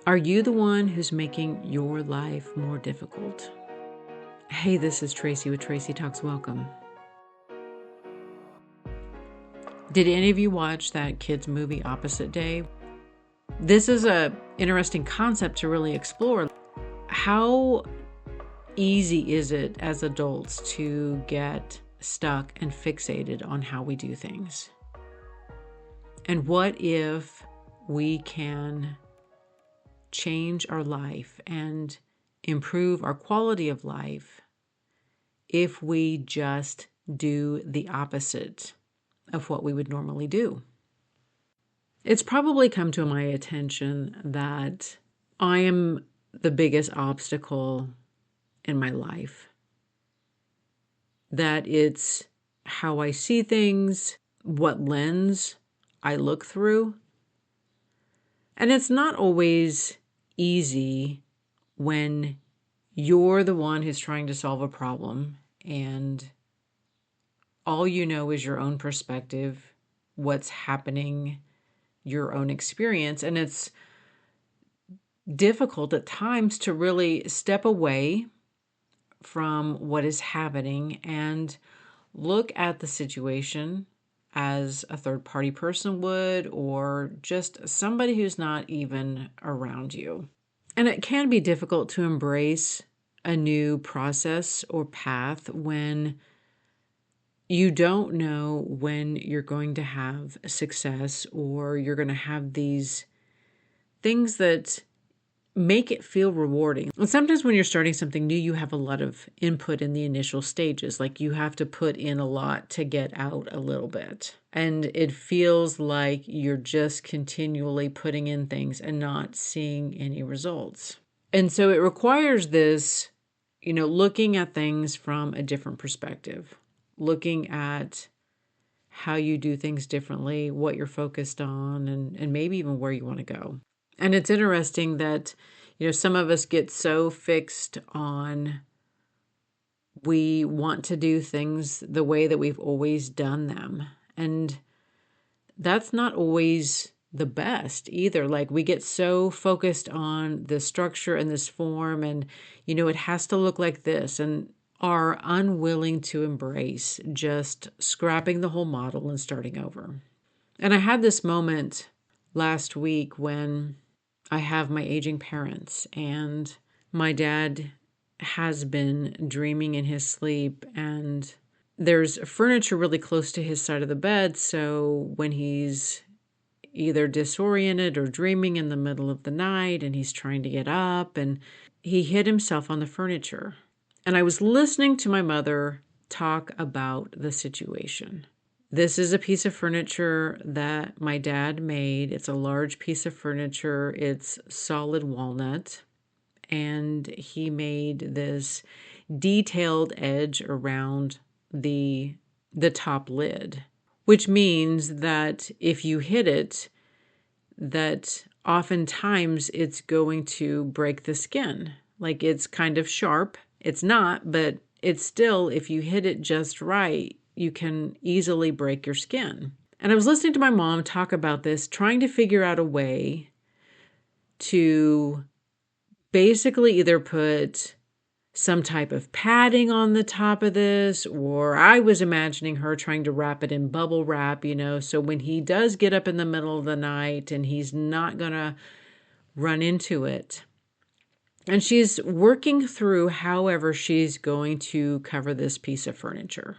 Are you the one who's making your life more difficult? Hey, this is Tracy with Tracy Talks. Welcome. Did any of you watch that kids movie Opposite Day? This is a interesting concept to really explore. How easy is it as adults to get stuck and fixated on how we do things? And what if we can change our life and improve our quality of life if we just do the opposite of what we would normally do? It's probably come to my attention that I am the biggest obstacle in my life. That it's how I see things, what lens I look through. And it's not always easy when you're the one who's trying to solve a problem and all you know is your own perspective, what's happening, your own experience. And it's difficult at times to really step away from what is happening and look at the situation as a third-party person would, or just somebody who's not even around you. And it can be difficult to embrace a new process or path when you don't know when you're going to have success, or you're going to have these things that make it feel rewarding. And sometimes when you're starting something new, you have a lot of input in the initial stages. Like you have to put in a lot to get out a little bit. And it feels like you're just continually putting in things and not seeing any results. And so it requires this, looking at things from a different perspective, looking at how you do things differently, what you're focused on, and maybe even where you want to go. And it's interesting that, some of us get so fixed on we want to do things the way that we've always done them. And that's not always the best either. Like we get so focused on the structure and this form and, it has to look like this, and are unwilling to embrace just scrapping the whole model and starting over. And I had this moment last week when I have my aging parents, and my dad has been dreaming in his sleep, and there's furniture really close to his side of the bed. So when he's either disoriented or dreaming in the middle of the night and he's trying to get up, and he hit himself on the furniture. And I was listening to my mother talk about the situation. This is a piece of furniture that my dad made. It's a large piece of furniture. It's solid walnut. And he made this detailed edge around the top lid, which means that if you hit it, that oftentimes it's going to break the skin. Like it's kind of sharp. It's not, but it's still, if you hit it just right, you can easily break your skin. And I was listening to my mom talk about this, trying to figure out a way to basically either put some type of padding on the top of this, or I was imagining her trying to wrap it in bubble wrap, so when he does get up in the middle of the night and he's not going to run into it. And she's working through however she's going to cover this piece of furniture.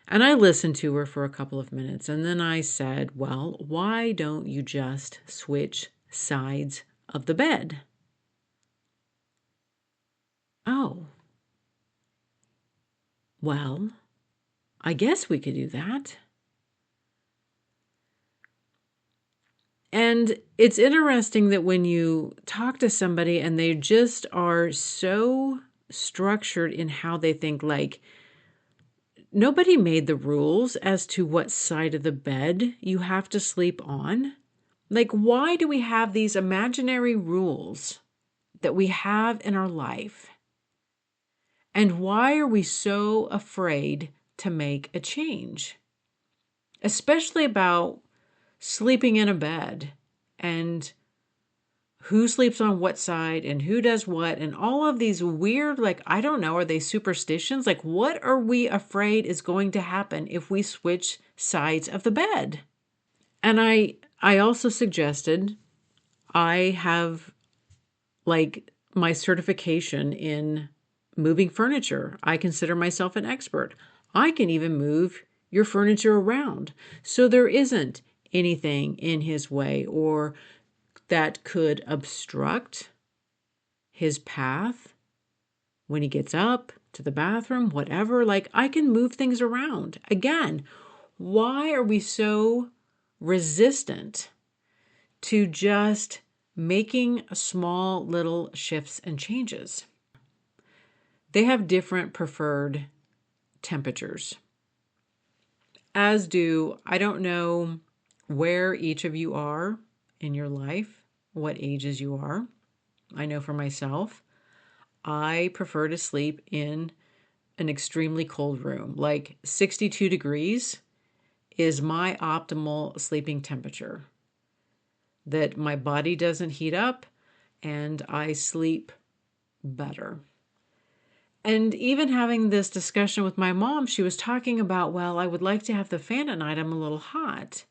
And I listened to her for a couple of minutes, and then I said, well, why don't you just switch sides of the bed? Oh, well, I guess we could do that. And it's interesting that when you talk to somebody and they just are so structured in how they think, like, nobody made the rules as to what side of the bed you have to sleep on. Like, why do we have these imaginary rules that we have in our life? And why are we so afraid to make a change? Especially about sleeping in a bed and who sleeps on what side and who does what and all of these weird, like, I don't know, are they superstitions? Like, what are we afraid is going to happen if we switch sides of the bed? And I also suggested I have like my certification in moving furniture. I consider myself an expert. I can even move your furniture around. So there isn't anything in his way or that could obstruct his path when he gets up to the bathroom, whatever. Like, I can move things around. Again, why are we so resistant to just making small little shifts and changes? They have different preferred temperatures, as do, I don't know where each of you are in your life, what ages you are. I know for myself, I prefer to sleep in an extremely cold room. Like 62 degrees is my optimal sleeping temperature, that my body doesn't heat up and I sleep better. And even having this discussion with my mom, she was talking about, well, I would like to have the fan at night. I'm a little hot,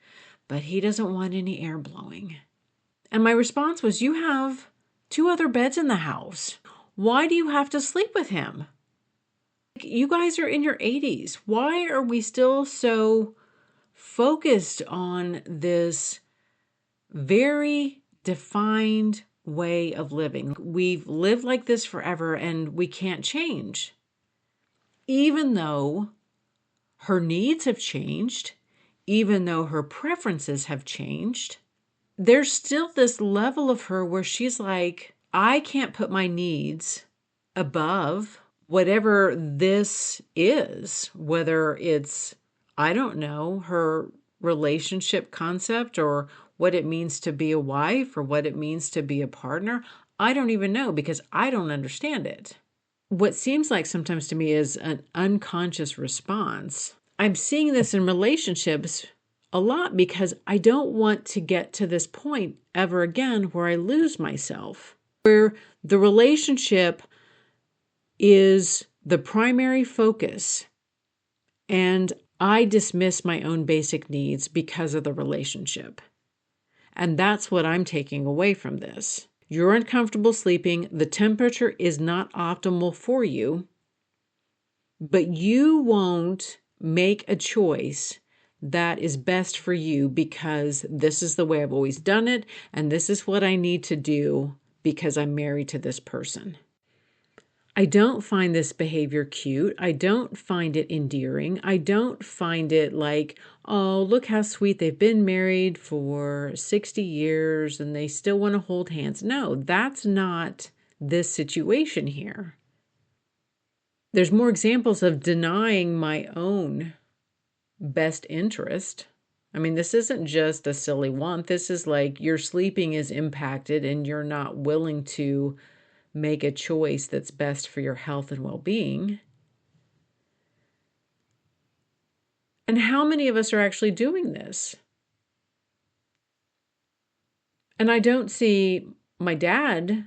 but he doesn't want any air blowing. And my response was, you have 2 other beds in the house. Why do you have to sleep with him? You guys are in your 80s. Why are we still so focused on this very defined way of living? We've lived like this forever and we can't change. Even though her needs have changed, even though her preferences have changed, there's still this level of her where she's like, I can't put my needs above whatever this is, whether it's, I don't know, her relationship concept or what it means to be a wife or what it means to be a partner. I don't even know because I don't understand it. What seems like sometimes to me is an unconscious response. I'm seeing this in relationships a lot because I don't want to get to this point ever again where I lose myself, where the relationship is the primary focus and I dismiss my own basic needs because of the relationship. And that's what I'm taking away from this. You're uncomfortable sleeping. The temperature is not optimal for you, but you won't make a choice that is best for you because this is the way I've always done it, and this is what I need to do because I'm married to this person. I don't find this behavior cute. I don't find it endearing. I don't find it like, oh, look how sweet. They've been married for 60 years and they still want to hold hands. No, that's not this situation here. There's more examples of denying my own best interest. I mean, this isn't just a silly want. This is like your sleeping is impacted and you're not willing to make a choice that's best for your health and well-being. And how many of us are actually doing this? And I don't see my dad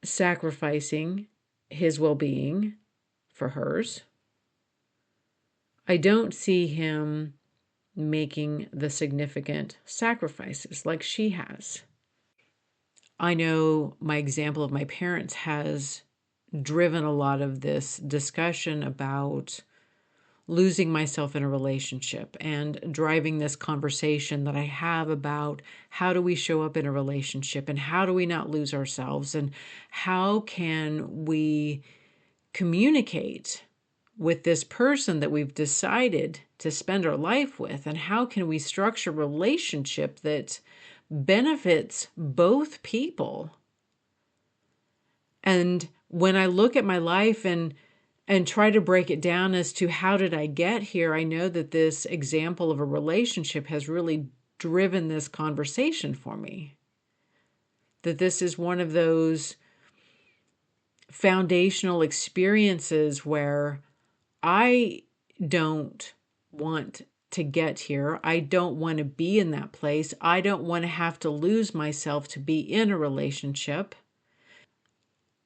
sacrificing his well-being for hers. I don't see him making the significant sacrifices like she has. I know my example of my parents has driven a lot of this discussion about losing myself in a relationship and driving this conversation that I have about how do we show up in a relationship and how do we not lose ourselves and how can we communicate with this person that we've decided to spend our life with, and how can we structure a relationship that benefits both people. And when I look at my life and try to break it down as to how did I get here, I know that this example of a relationship has really driven this conversation for me. That this is one of those foundational experiences where I don't want to get here. I don't want to be in that place. I don't want to have to lose myself to be in a relationship.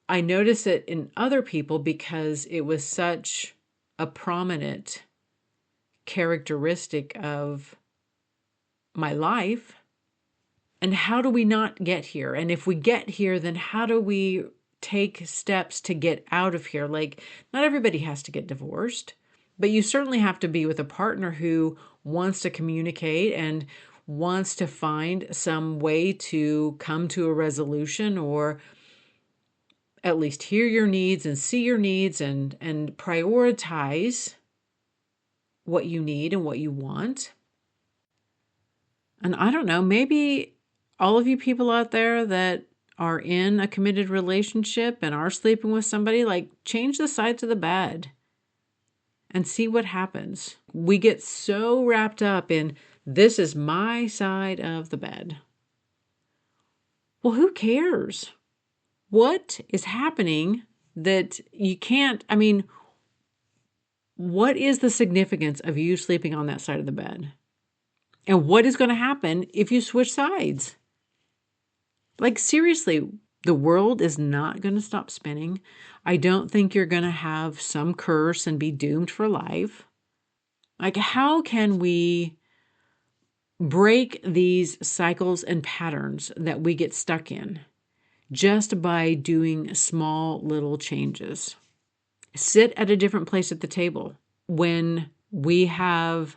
I notice it in other people because it was such a prominent characteristic of my life. And how do we not get here? And if we get here, then how do we take steps to get out of here? Like, not everybody has to get divorced, but you certainly have to be with a partner who wants to communicate and wants to find some way to come to a resolution, or at least hear your needs and see your needs and prioritize what you need and what you want. And I don't know, maybe all of you people out there that are in a committed relationship and are sleeping with somebody, like, change the sides of the bed and see what happens. We get so wrapped up in, this is my side of the bed. Well, who cares? What is happening that you can't, I mean, what is the significance of you sleeping on that side of the bed? And what is going to happen if you switch sides? Like, seriously, the world is not going to stop spinning. I don't think you're going to have some curse and be doomed for life. Like, how can we break these cycles and patterns that we get stuck in just by doing small little changes? Sit at a different place at the table. When we have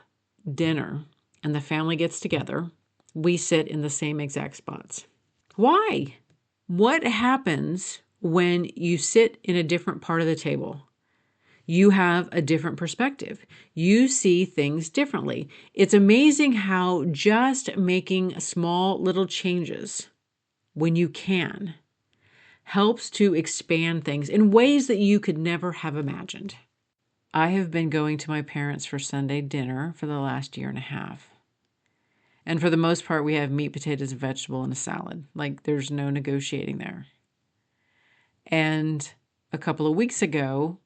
dinner and the family gets together, we sit in the same exact spots. Why? What happens when you sit in a different part of the table? You have a different perspective. You see things differently. It's amazing how just making small little changes, when you can, helps to expand things in ways that you could never have imagined. I have been going to my parents for Sunday dinner for the last year and a half. And for the most part, we have meat, potatoes, and vegetable and a salad. Like, there's no negotiating there. And a couple of weeks ago,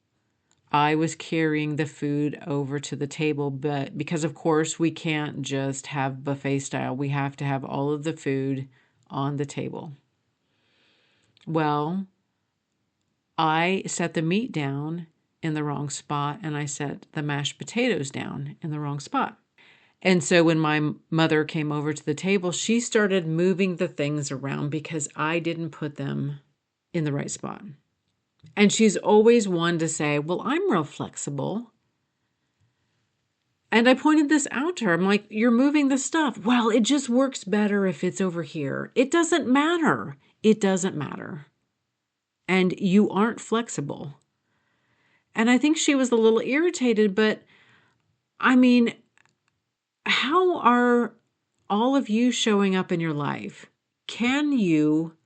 I was carrying the food over to the table, but because, of course, we can't just have buffet style. We have to have all of the food on the table. Well, I set the meat down in the wrong spot, and I set the mashed potatoes down in the wrong spot. And so when my mother came over to the table, she started moving the things around because I didn't put them in the right spot. And she's always one to say, well, I'm real flexible. And I pointed this out to her. I'm like, you're moving the stuff. Well, it just works better if it's over here. It doesn't matter. It doesn't matter. And you aren't flexible. And I think she was a little irritated, but I mean, how are all of you showing up in your life? Can you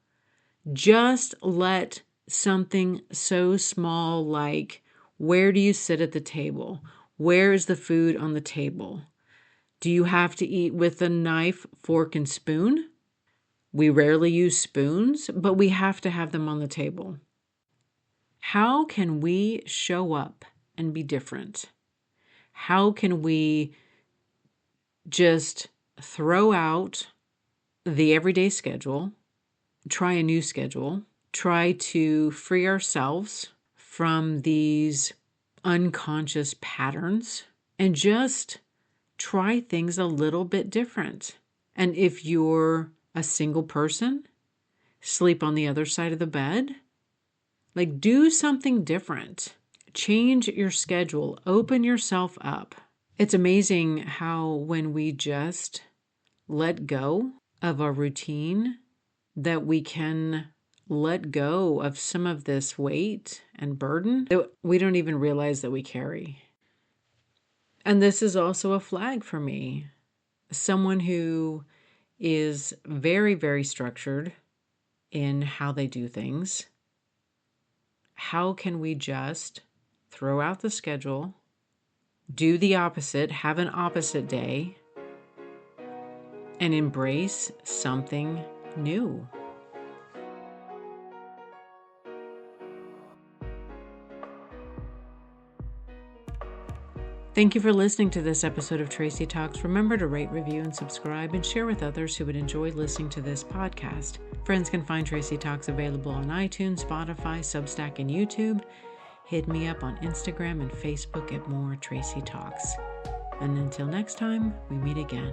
just let something so small like, where do you sit at the table? Where is the food on the table? Do you have to eat with a knife, fork, and spoon? We rarely use spoons, but we have to have them on the table. How can we show up and be different? How can we just throw out the everyday schedule, try a new schedule, try to free ourselves from these unconscious patterns, and just try things a little bit different? And if you're a single person, sleep on the other side of the bed. Like, do something different. Change your schedule. Open yourself up. It's amazing how when we just let go of our routine, that we can let go of some of this weight and burden that we don't even realize that we carry. And this is also a flag for me. Someone who is very, very structured in how they do things. How can we just throw out the schedule, do the opposite, have an opposite day, and embrace something new? Thank you for listening to this episode of Tracy Talks. Remember to rate, review, and subscribe, and share with others who would enjoy listening to this podcast. Friends can find Tracy Talks available on iTunes, Spotify, Substack, and YouTube. Hit me up on Instagram and Facebook at More Tracy Talks. And until next time, we meet again.